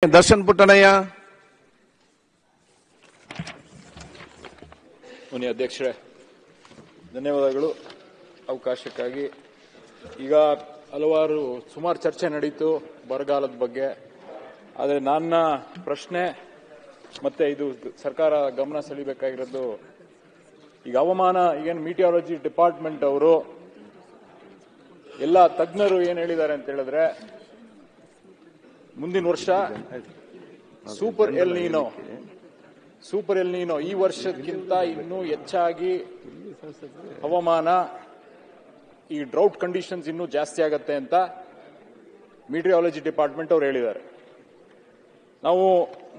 ದರ್ಶನ್ ಪುಟ್ಟಣಯ್ಯ. ಮಾನ್ಯ ಅಧ್ಯಕ್ಷರೇ, ಧನ್ಯವಾದಗಳು ಅವಕಾಶಕ್ಕಾಗಿ. ಈಗ ಸುಮಾರು ಚರ್ಚೆ ನಡೀತು ಬರಗಾಲದ ಬಗ್ಗೆ. ಆದರೆ ನನ್ನ ಪ್ರಶ್ನೆ ಮತ್ತೆ ಇದು ಸರ್ಕಾರ ಗಮನ ಸೆಳೆಯಬೇಕಾಗಿರೋದು, ಈಗ ಹವಾಮಾನ ಏನು ಮೀಟಿಯಾಲಜಿ ಡಿಪಾರ್ಟ್ಮೆಂಟ್ ಅವರು ಎಲ್ಲ ತಜ್ಞರು ಏನು ಹೇಳಿದ್ದಾರೆ ಅಂತ ಹೇಳಿದ್ರೆ, ಮುಂದಿನ ವರ್ಷ ಸೂಪರ್ ಎಲ್ ನೀನೋ ಈ ವರ್ಷಕ್ಕಿಂತ ಇನ್ನೂ ಹೆಚ್ಚಾಗಿ ಹವಾಮಾನ ಈ ಡ್ರೌಟ್ ಕಂಡೀಷನ್ಸ್ ಇನ್ನೂ ಜಾಸ್ತಿ ಆಗತ್ತೆ ಅಂತ ಮೀಟಿಯಾಲಜಿ ಡಿಪಾರ್ಟ್ಮೆಂಟ್ ಅವರು ಹೇಳಿದ್ದಾರೆ. ನಾವು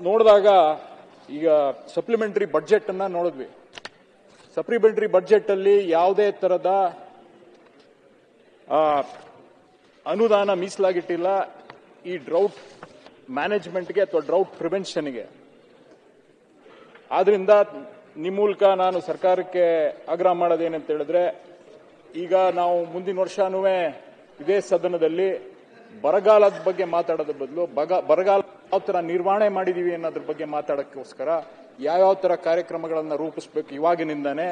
ನೋಡಿದಾಗ ಈಗ ಸಪ್ಲಿಮೆಂಟರಿ ಬಜೆಟ್ ಅನ್ನ ನೋಡಿದ್ವಿ. ಸಪ್ಲಿಮೆಂಟರಿ ಬಜೆಟ್ ಅಲ್ಲಿ ಯಾವುದೇ ತರದ ಅನುದಾನ ಮೀಸಲಾಗಿಟ್ಟಿಲ್ಲ ಈ ಡ್ರೌಟ್ ಮ್ಯಾನೇಜ್ಮೆಂಟ್ಗೆ ಅಥವಾ ಡ್ರೌಟ್ ಪ್ರಿವೆನ್ಷನ್ಗೆ. ಆದ್ರಿಂದ ನಿಮ್ಮ ಮೂಲಕ ನಾನು ಸರ್ಕಾರಕ್ಕೆ ಆಗ್ರಹ ಮಾಡೋದೇನಂತ ಹೇಳಿದ್ರೆ, ಈಗ ನಾವು ಮುಂದಿನ ವರ್ಷನೂ ಇದೇ ಸದನದಲ್ಲಿ ಬರಗಾಲದ ಬಗ್ಗೆ ಮಾತಾಡೋದ್ರ ಬದಲು ಬರಗಾಲ ಯಾವ ತರ ನಿರ್ವಹಣೆ ಮಾಡಿದೀವಿ ಅನ್ನೋದ್ರ ಬಗ್ಗೆ ಮಾತಾಡೋಕ್ಕೋಸ್ಕರ ಯಾವ್ಯಾವ ತರ ಕಾರ್ಯಕ್ರಮಗಳನ್ನ ರೂಪಿಸಬೇಕು ಇವಾಗಿನಿಂದಾನೆ.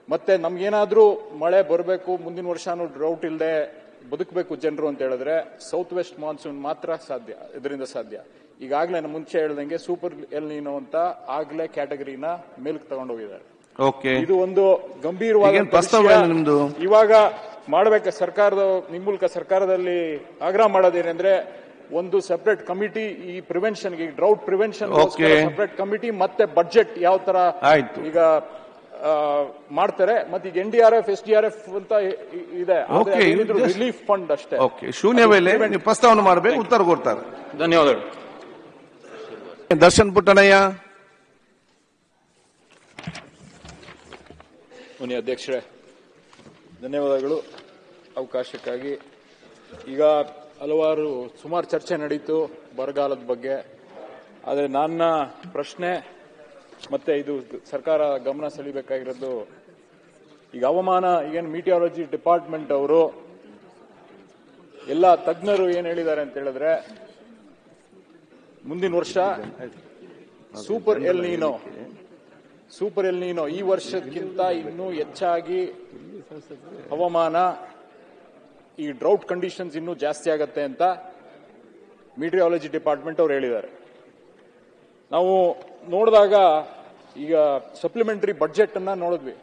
ಮತ್ತೆ ನಮ್ಗೇನಾದ್ರೂ ಮಳೆ ಬರಬೇಕು, ಮುಂದಿನ ವರ್ಷನೂ ಡ್ರೌಟ್ ಇಲ್ಲದೆ ಬದುಕಬೇಕು ಜನರು ಅಂತ ಹೇಳಿದ್ರೆ ಸೌತ್ ವೆಸ್ಟ್ ಮಾನ್ಸೂನ್ ಮಾತ್ರ ಸಾಧ್ಯ, ಇದರಿಂದ ಸಾಧ್ಯ. ಈಗಾಗಲೇ ನಾನು ಮುಂಚೆ ಹೇಳ್ದಂಗೆ ಸೂಪರ್ ಎಲ್ ನೀನೋ ಅಂತ ಆಗ್ಲೇ ಕ್ಯಾಟಗರಿನ ಮೇಲ್ಕ್ ತಗೊಂಡೋಗಿದ್ದಾರೆ. ಇದು ಒಂದು ಗಂಭೀರವಾದ ಇವಾಗ ಮಾಡಬೇಕು. ನಿಮ್ಮ ಮೂಲಕ ಸರ್ಕಾರದಲ್ಲಿ ಆಗ್ರಹ ಮಾಡೋದೇನೆಂದ್ರೆ, ಒಂದು ಸೆಪರೇಟ್ ಕಮಿಟಿ ಈ ಪ್ರಿವೆನ್ಷನ್ಗೆ, ಡ್ರೌಟ್ ಪ್ರಿವೆನ್ಷನ್ ಸೆಪರೇಟ್ ಕಮಿಟಿ ಮತ್ತೆ ಬಜೆಟ್ ಯಾವ ತರ ಈಗ ಮಾಡ್ತಾರೆ. ಮತ್ತೆ ಈಗ NDRF SDRF ಅಂತ ಇದೆ, ರಿಲೀಫ್ ಫಂಡ್ ಅಷ್ಟೇ. ಶೂನ್ಯ ವೇಳೆ ಪ್ರಸ್ತಾವನೆ ಮಾಡಬೇಕು, ಉತ್ತರ ಕೊಡ್ತಾರೆ. ಧನ್ಯವಾದಗಳು. ದರ್ಶನ್ ಪುಟ್ಟಣಯ್ಯ. ಮಾನ್ಯ ಅಧ್ಯಕ್ಷರೇ, ಧನ್ಯವಾದಗಳು ಅವಕಾಶಕ್ಕಾಗಿ. ಈಗ ಸುಮಾರು ಚರ್ಚೆ ನಡೀತು ಬರಗಾಲದ ಬಗ್ಗೆ. ಆದರೆ ನನ್ನ ಪ್ರಶ್ನೆ ಮತ್ತೆ ಇದು ಸರ್ಕಾರ ಗಮನ ಸೆಳೆಯಬೇಕಾಗಿರೋದು, ಈಗ ಹವಾಮಾನ ಏನು ಮೀಟಿಯಾಲಜಿ ಡಿಪಾರ್ಟ್ಮೆಂಟ್ ಅವರು ಎಲ್ಲ ತಜ್ಞರು ಏನು ಹೇಳಿದ್ದಾರೆ ಅಂತ ಹೇಳಿದ್ರೆ, ಮುಂದಿನ ವರ್ಷ ಸೂಪರ್ ಎಲ್ ನೀನೋ ಈ ವರ್ಷಕ್ಕಿಂತ ಇನ್ನೂ ಹೆಚ್ಚಾಗಿ ಹವಾಮಾನ ಈ ಡ್ರೌಟ್ ಕಂಡೀಷನ್ಸ್ ಇನ್ನೂ ಜಾಸ್ತಿ ಆಗತ್ತೆ ಅಂತ ಮೀಟಿಯಾಲಜಿ ಡಿಪಾರ್ಟ್ಮೆಂಟ್ ಅವರು ಹೇಳಿದ್ದಾರೆ. ನಾವು ನೋಡಿದಾಗ ಈಗ ಸಪ್ಲಿಮೆಂಟರಿ ಬಜೆಟ್ ಅನ್ನ ನೋಡಿದ್ವಿ.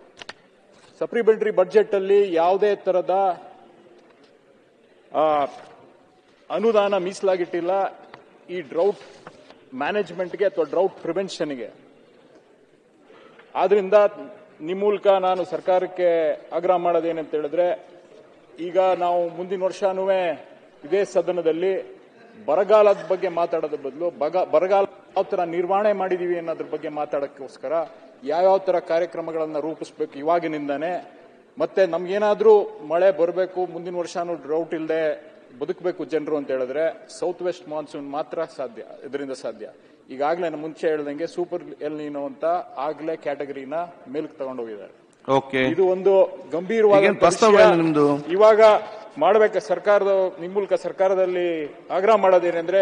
ಸಪ್ಲಿಮೆಂಟರಿ ಬಜೆಟ್ ಅಲ್ಲಿ ಯಾವುದೇ ತರದ ಅನುದಾನ ಮೀಸಲಾಗಿಟ್ಟಿಲ್ಲ ಈ ಡ್ರೌಟ್ ಮ್ಯಾನೇಜ್ಮೆಂಟ್ಗೆ ಅಥವಾ ಡ್ರೌಟ್ ಪ್ರಿವೆನ್ಷನ್ಗೆ. ಆದ್ರಿಂದ ನಿಮ್ಮ ಮೂಲಕ ನಾನು ಸರ್ಕಾರಕ್ಕೆ ಆಗ್ರಹ ಮಾಡೋದೇನಂತ ಹೇಳಿದ್ರೆ, ಈಗ ನಾವು ಮುಂದಿನ ವರ್ಷನೂ ಇದೇ ಸದನದಲ್ಲಿ ಬರಗಾಲದ ಬಗ್ಗೆ ಮಾತಾಡೋದ್ರ ಬದಲು ಬರಗಾಲ ಯಾವ ತರ ನಿರ್ವಹಣೆ ಮಾಡಿದೀವಿ ಅನ್ನೋದ್ರ ಬಗ್ಗೆ ಮಾತಾಡೋಕ್ಕೋಸ್ಕರ ಯಾವ್ಯಾವ ತರ ಕಾರ್ಯಕ್ರಮಗಳನ್ನ ರೂಪಿಸಬೇಕು ಇವಾಗಿನಿಂದಾನೆ. ಮತ್ತೆ ನಮ್ಗೇನಾದ್ರೂ ಮಳೆ ಬರಬೇಕು, ಮುಂದಿನ ವರ್ಷನೂ ಡ್ರೌಟ್ ಇಲ್ಲದೆ ಬದುಕಬೇಕು ಜನರು ಅಂತ ಹೇಳಿದ್ರೆ ಸೌತ್ ವೆಸ್ಟ್ ಮಾನ್ಸೂನ್ ಮಾತ್ರ ಸಾಧ್ಯ, ಇದರಿಂದ ಸಾಧ್ಯ. ಈಗಾಗಲೇ ನಾನು ಮುಂಚೆ ಹೇಳ್ದಂಗೆ ಸೂಪರ್ ಎಲ್ ನೀನೋ ಅಂತ ಆಗ್ಲೇ ಕ್ಯಾಟಗರಿನ ಮೇಲ್ಕ್ ತಗೊಂಡೋಗಿದ್ದಾರೆ. ಇದು ಒಂದು ಗಂಭೀರವಾದ ಇವಾಗ ಮಾಡಬೇಕು. ನಿಮ್ಮ ಮೂಲಕ ಸರ್ಕಾರದಲ್ಲಿ ಆಗ್ರಹ ಮಾಡೋದೇನೆಂದ್ರೆ,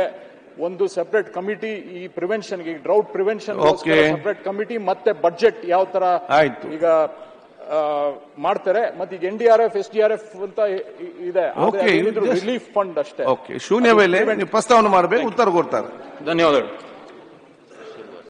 ಒಂದು ಸೆಪರೇಟ್ ಕಮಿಟಿ ಈ ಪ್ರಿವೆನ್ಷನ್ಗೆ, ಡ್ರೌಟ್ ಪ್ರಿವೆನ್ಷನ್ ಸೆಪರೇಟ್ ಕಮಿಟಿ ಮತ್ತೆ ಬಜೆಟ್ ಯಾವ ತರ ಈಗ ಮಾಡ್ತಾರೆ. ಮತ್ತೆ ಈಗ NDRF SDRF ಅಂತ ಇದೆ, ರಿಲೀಫ್ ಫಂಡ್ ಅಷ್ಟೇ. ಶೂನ್ಯ ವೇಳೆ ಪ್ರಸ್ತಾವನೆ ಮಾಡಬೇಕು, ಉತ್ತರ ಕೊಡ್ತಾರೆ. ಧನ್ಯವಾದಗಳು.